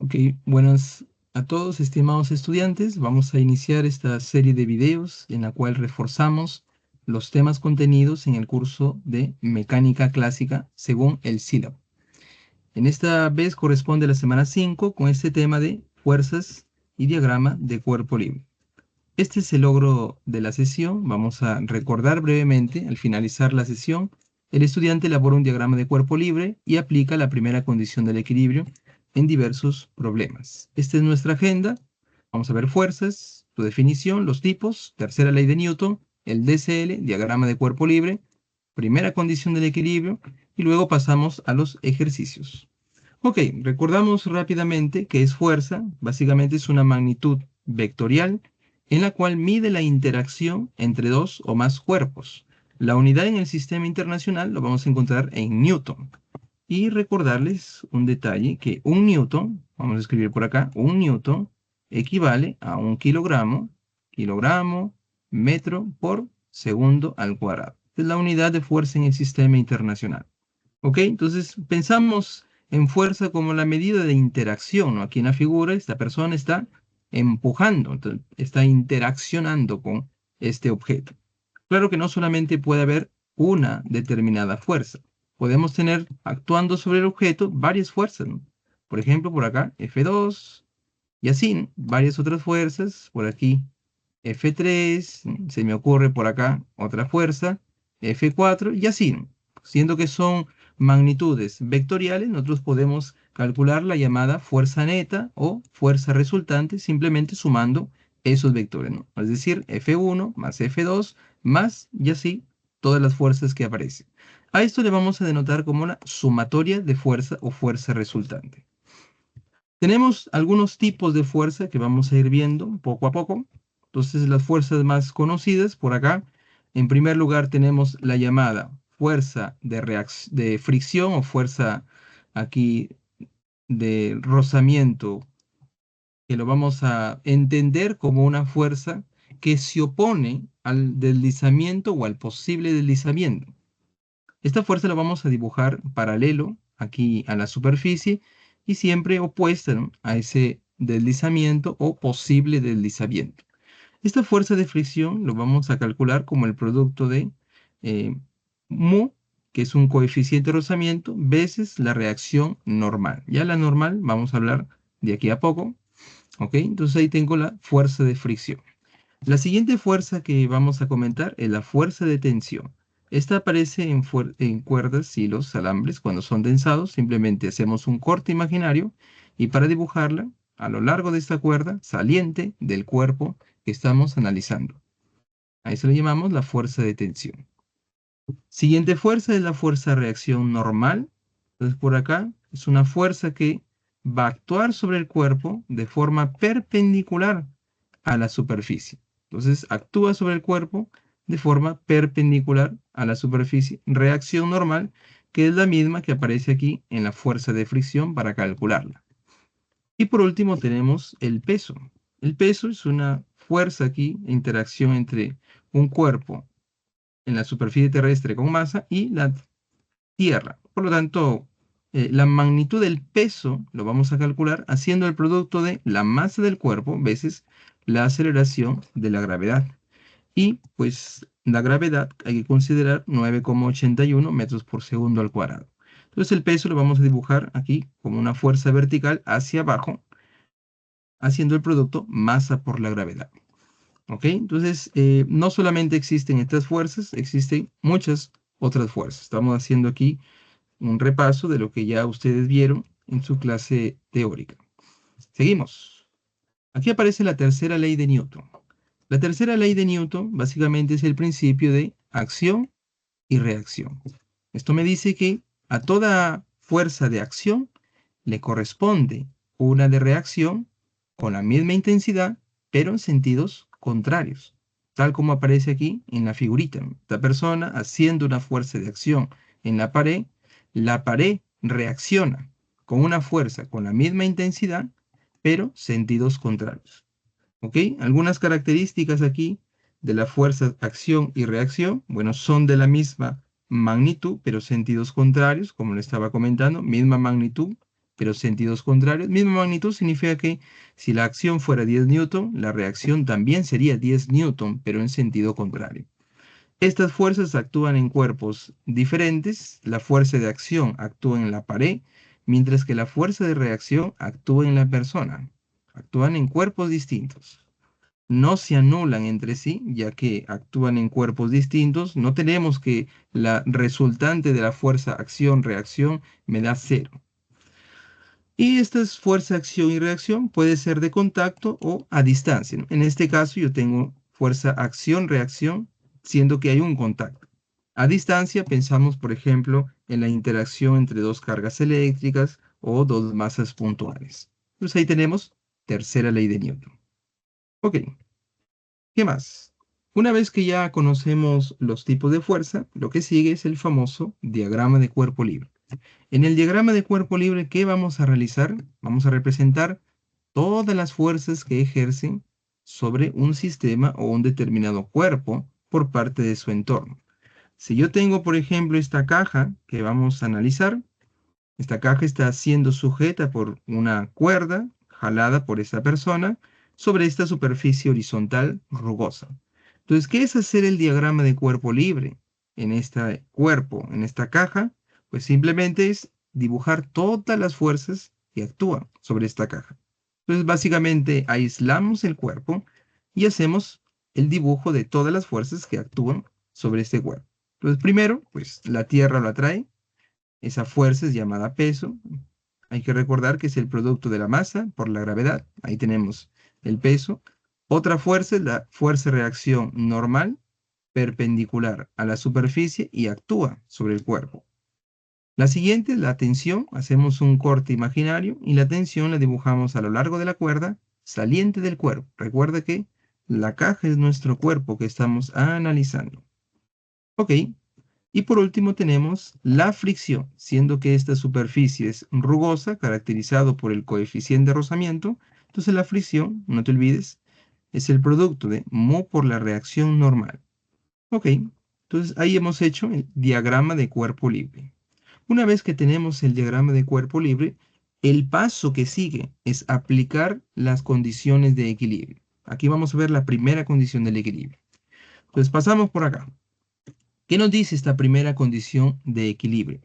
Ok, buenas a todos, estimados estudiantes. Vamos a iniciar esta serie de videos en la cual reforzamos los temas contenidos en el curso de Mecánica Clásica según el sílabo. En esta vez corresponde la semana 5 con este tema de fuerzas y diagrama de cuerpo libre. Este es el logro de la sesión. Vamos a recordar brevemente, al finalizar la sesión, el estudiante elabora un diagrama de cuerpo libre y aplica la primera condición del equilibrio en diversos problemas. Esta es nuestra agenda. Vamos a ver fuerzas, su definición, los tipos, tercera ley de Newton, el DCL, diagrama de cuerpo libre, primera condición del equilibrio, y luego pasamos a los ejercicios. Ok, recordamos rápidamente que es fuerza, básicamente es una magnitud vectorial en la cual mide la interacción entre dos o más cuerpos. La unidad en el sistema internacional lo vamos a encontrar en Newton. Y recordarles un detalle, que un newton, vamos a escribir por acá, un newton equivale a un kilogramo, metro por segundo al cuadrado. Es la unidad de fuerza en el sistema internacional. ¿Ok? Entonces pensamos en fuerza como la medida de interacción, ¿no? Aquí en la figura esta persona está empujando, entonces, está interaccionando con este objeto. Claro que no solamente puede haber una determinada fuerza. Podemos tener actuando sobre el objeto varias fuerzas, ¿no? Por ejemplo, por acá F2 y así, ¿no? Varias otras fuerzas. Por aquí F3, se me ocurre por acá otra fuerza, F4 y así, ¿no? Siendo que son magnitudes vectoriales, nosotros podemos calcular la llamada fuerza neta o fuerza resultante simplemente sumando esos vectores, ¿no? Es decir, F1 más F2 más y así todas las fuerzas que aparecen. A esto le vamos a denotar como la sumatoria de fuerza o fuerza resultante. Tenemos algunos tipos de fuerza que vamos a ir viendo poco a poco. Entonces, las fuerzas más conocidas por acá, en primer lugar tenemos la llamada fuerza de fricción o fuerza aquí de rozamiento, que lo vamos a entender como una fuerza que se opone al deslizamiento o al posible deslizamiento. Esta fuerza la vamos a dibujar paralelo aquí a la superficie y siempre opuesta, ¿no?, a ese deslizamiento o posible deslizamiento. Esta fuerza de fricción lo vamos a calcular como el producto de mu, que es un coeficiente de rozamiento, veces la reacción normal. Ya la normal vamos a hablar de aquí a poco. ¿Ok? Entonces ahí tengo la fuerza de fricción. La siguiente fuerza que vamos a comentar es la fuerza de tensión. Esta aparece en cuerdas, hilos, alambres. Cuando son densados, simplemente hacemos un corte imaginario y para dibujarla a lo largo de esta cuerda saliente del cuerpo que estamos analizando. A eso le llamamos la fuerza de tensión. Siguiente fuerza es la fuerza de reacción normal. Entonces por acá es una fuerza que va a actuar sobre el cuerpo de forma perpendicular a la superficie. Entonces actúa sobre el cuerpo de forma perpendicular a la superficie. Reacción normal, que es la misma que aparece aquí en la fuerza de fricción para calcularla. Y por último tenemos el peso. El peso es una fuerza aquí, interacción entre un cuerpo en la superficie terrestre con masa y la Tierra. Por lo tanto, la magnitud del peso lo vamos a calcular haciendo el producto de la masa del cuerpo veces la aceleración de la gravedad. Y pues la gravedad hay que considerar 9,81 metros por segundo al cuadrado. Entonces el peso lo vamos a dibujar aquí como una fuerza vertical hacia abajo, haciendo el producto masa por la gravedad. ¿Ok? Entonces, no solamente existen estas fuerzas, existen muchas otras fuerzas. Estamos haciendo aquí un repaso de lo que ya ustedes vieron en su clase teórica. Seguimos. Aquí aparece la tercera ley de Newton. La tercera ley de Newton básicamente es el principio de acción y reacción. Esto me dice que a toda fuerza de acción le corresponde una de reacción con la misma intensidad, pero en sentidos contrarios, tal como aparece aquí en la figurita. Esta persona haciendo una fuerza de acción en la pared reacciona con una fuerza con la misma intensidad, pero sentidos contrarios. ¿Ok? Algunas características aquí de la fuerza, acción y reacción, bueno, son de la misma magnitud, pero sentidos contrarios, como le estaba comentando, misma magnitud, pero sentidos contrarios. Misma magnitud significa que si la acción fuera 10 newton, la reacción también sería 10 newton, pero en sentido contrario. Estas fuerzas actúan en cuerpos diferentes. La fuerza de acción actúa en la pared, mientras que la fuerza de reacción actúa en la persona. Actúan en cuerpos distintos. No se anulan entre sí, ya que actúan en cuerpos distintos. No tenemos que la resultante de la fuerza acción-reacción me da cero. Y esta es fuerza, acción y reacción. Puede ser de contacto o a distancia, ¿no? En este caso yo tengo fuerza, acción, reacción, siendo que hay un contacto. A distancia pensamos, por ejemplo, en la interacción entre dos cargas eléctricas o dos masas puntuales. Entonces ahí tenemos tercera ley de Newton. Ok, ¿qué más? Una vez que ya conocemos los tipos de fuerza, lo que sigue es el famoso diagrama de cuerpo libre. En el diagrama de cuerpo libre, ¿qué vamos a realizar? Vamos a representar todas las fuerzas que ejercen sobre un sistema o un determinado cuerpo por parte de su entorno. Si yo tengo, por ejemplo, esta caja que vamos a analizar, esta caja está siendo sujeta por una cuerda jalada por esta persona sobre esta superficie horizontal rugosa. Entonces, ¿qué es hacer el diagrama de cuerpo libre en este cuerpo, en esta caja? Pues simplemente es dibujar todas las fuerzas que actúan sobre esta caja. Entonces, básicamente aislamos el cuerpo y hacemos el dibujo de todas las fuerzas que actúan sobre este cuerpo. Entonces, primero, pues la Tierra lo atrae. Esa fuerza es llamada peso. Hay que recordar que es el producto de la masa por la gravedad. Ahí tenemos el peso. Otra fuerza es la fuerza de reacción normal, perpendicular a la superficie y actúa sobre el cuerpo. La siguiente es la tensión. Hacemos un corte imaginario y la tensión la dibujamos a lo largo de la cuerda saliente del cuerpo. Recuerda que la caja es nuestro cuerpo que estamos analizando. Ok. Y por último tenemos la fricción, siendo que esta superficie es rugosa, caracterizado por el coeficiente de rozamiento. Entonces la fricción, no te olvides, es el producto de mu por la reacción normal. Ok, entonces ahí hemos hecho el diagrama de cuerpo libre. Una vez que tenemos el diagrama de cuerpo libre, el paso que sigue es aplicar las condiciones de equilibrio. Aquí vamos a ver la primera condición del equilibrio. Entonces pasamos por acá. ¿Qué nos dice esta primera condición de equilibrio?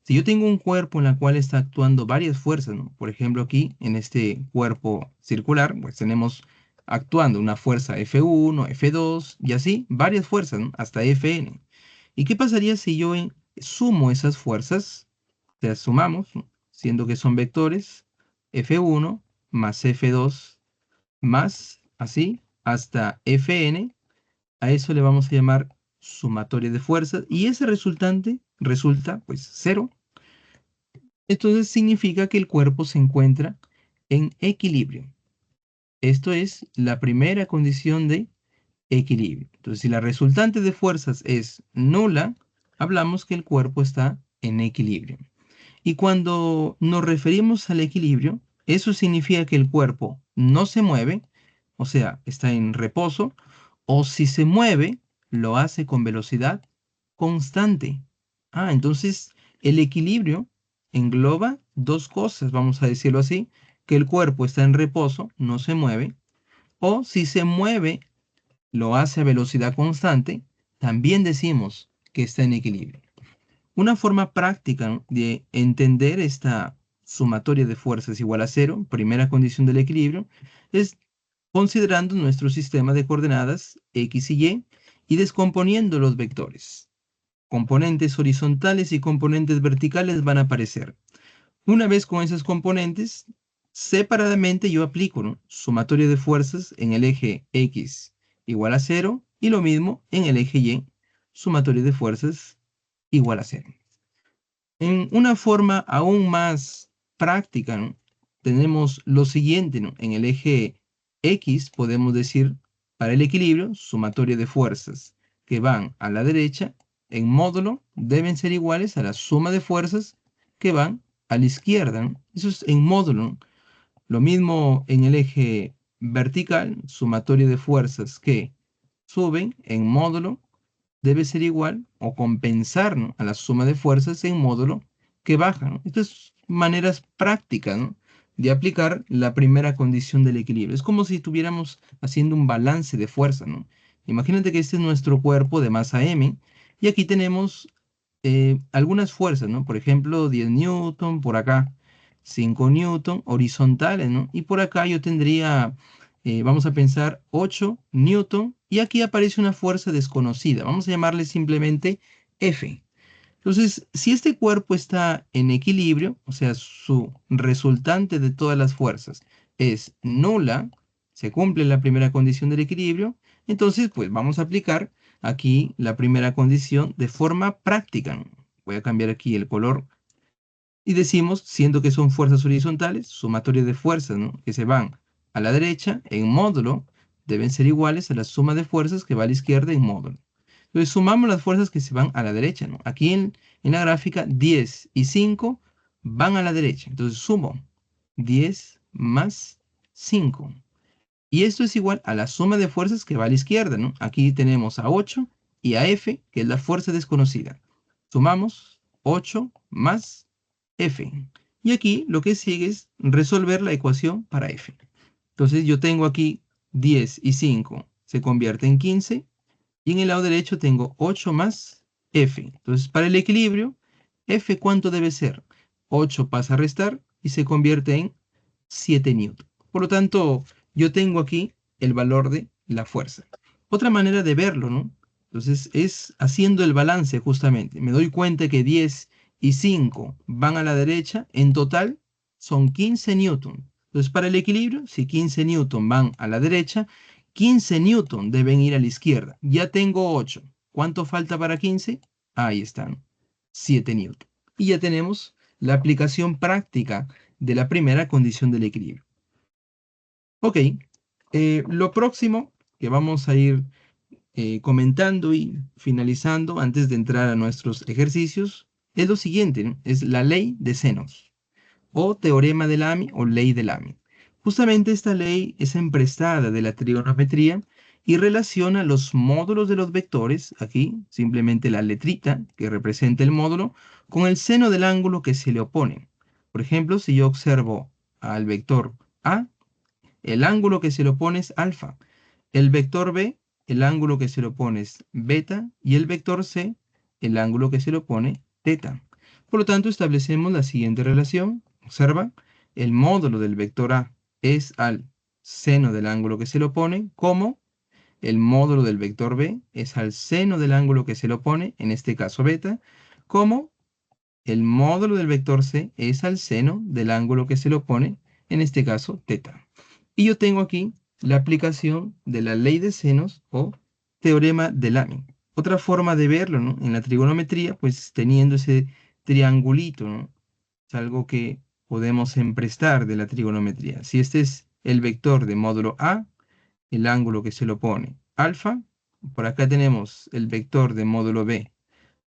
Si yo tengo un cuerpo en el cual está actuando varias fuerzas, ¿no? Por ejemplo, aquí en este cuerpo circular, pues tenemos actuando una fuerza F1, F2 y así, varias fuerzas, ¿no? Hasta Fn. ¿Y qué pasaría si yo sumo esas fuerzas? O sea, sumamos, ¿no? Siendo que son vectores, F1 más F2 más así, hasta Fn. A eso le vamos a llamar sumatoria de fuerzas y ese resultante resulta pues cero. Entonces significa que el cuerpo se encuentra en equilibrio. Esto es la primera condición de equilibrio. Entonces si la resultante de fuerzas es nula, hablamos que el cuerpo está en equilibrio. Y cuando nos referimos al equilibrio, eso significa que el cuerpo no se mueve, o sea, está en reposo, o si se mueve, lo hace con velocidad constante. Entonces el equilibrio engloba dos cosas, vamos a decirlo así, que el cuerpo está en reposo, no se mueve, o si se mueve, lo hace a velocidad constante, también decimos que está en equilibrio. Una forma práctica de entender esta sumatoria de fuerzas igual a cero, primera condición del equilibrio, es considerando nuestro sistema de coordenadas X y descomponiendo los vectores. Componentes horizontales y componentes verticales van a aparecer. Una vez con esos componentes, separadamente yo aplico, ¿no? Sumatoria de fuerzas en el eje X igual a cero y lo mismo en el eje Y, sumatoria de fuerzas igual a cero. En una forma aún más práctica, ¿no? Tenemos lo siguiente, ¿no? En el eje X podemos decir para el equilibrio, sumatoria de fuerzas que van a la derecha en módulo deben ser iguales a la suma de fuerzas que van a la izquierda, ¿no? Eso es en módulo, ¿no? Lo mismo en el eje vertical, sumatoria de fuerzas que suben en módulo debe ser igual o compensar, ¿no? A la suma de fuerzas en módulo que baja, ¿no? Esto es maneras prácticas, ¿no?, de aplicar la primera condición del equilibrio. Es como si estuviéramos haciendo un balance de fuerza, ¿no? Imagínate que este es nuestro cuerpo de masa M y aquí tenemos algunas fuerzas, ¿no? Por ejemplo, 10 newton, por acá 5 newton horizontales, ¿no? Y por acá yo tendría, vamos a pensar, 8 newton y aquí aparece una fuerza desconocida. Vamos a llamarle simplemente F. Entonces, si este cuerpo está en equilibrio, o sea, su resultante de todas las fuerzas es nula, se cumple la primera condición del equilibrio, entonces pues vamos a aplicar aquí la primera condición de forma práctica. Voy a cambiar aquí el color y decimos, siendo que son fuerzas horizontales, sumatoria de fuerzas, ¿no?, que se van a la derecha en módulo, deben ser iguales a la suma de fuerzas que va a la izquierda en módulo. Entonces sumamos las fuerzas que se van a la derecha, ¿no? Aquí en la gráfica 10 y 5 van a la derecha. Entonces sumo 10 más 5. Y esto es igual a la suma de fuerzas que va a la izquierda, ¿no? Aquí tenemos a 8 y a F, que es la fuerza desconocida. Sumamos 8 más F. Y aquí lo que sigue es resolver la ecuación para F. Entonces yo tengo aquí 10 y 5 se convierte en 15 y en el lado derecho tengo 8 más F. Entonces para el equilibrio, F ¿cuánto debe ser? 8 pasa a restar y se convierte en 7 newton. Por lo tanto, yo tengo aquí el valor de la fuerza. Otra manera de verlo, ¿no? Entonces es haciendo el balance justamente. Me doy cuenta que 10 y 5 van a la derecha, en total son 15 newton. Entonces para el equilibrio, si 15 newton van a la derecha, 15 newton deben ir a la izquierda. Ya tengo 8. ¿Cuánto falta para 15? Ahí están, 7 newton. Y ya tenemos la aplicación práctica de la primera condición del equilibrio. Ok, lo próximo que vamos a ir comentando y finalizando antes de entrar a nuestros ejercicios es lo siguiente, ¿no? Es la ley de senos o teorema de Lamy o ley de Lamy. Justamente esta ley es emprestada de la trigonometría y relaciona los módulos de los vectores, aquí simplemente la letrita que representa el módulo, con el seno del ángulo que se le opone. Por ejemplo, si yo observo al vector A, el ángulo que se le opone es alfa. El vector B, el ángulo que se le opone es beta. Y el vector C, el ángulo que se le opone, teta. Por lo tanto, establecemos la siguiente relación. Observa, el módulo del vector A es al seno del ángulo que se le opone, como el módulo del vector B es al seno del ángulo que se le opone, en este caso beta, como el módulo del vector C es al seno del ángulo que se le opone, en este caso teta. Y yo tengo aquí la aplicación de la ley de senos o teorema de Lamy. Otra forma de verlo, ¿no?, en la trigonometría, pues teniendo ese triangulito, ¿no? Es algo que podemos emprestar de la trigonometría. Si este es el vector de módulo A, el ángulo que se le opone alfa, por acá tenemos el vector de módulo B,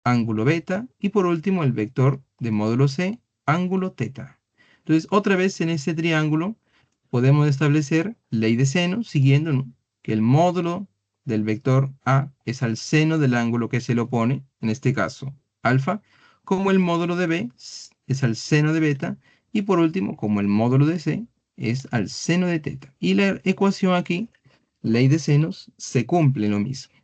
ángulo beta, y por último el vector de módulo C, ángulo teta. Entonces, otra vez en este triángulo podemos establecer ley de seno siguiendo, ¿no?, que el módulo del vector A es al seno del ángulo que se le opone, en este caso alfa, como el módulo de B es al seno de beta, y por último, como el módulo de C es al seno de teta. Y la ecuación aquí, ley de senos, se cumple lo mismo.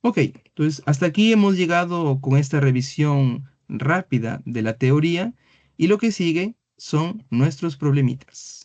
Ok, entonces hasta aquí hemos llegado con esta revisión rápida de la teoría y lo que sigue son nuestros problemitas.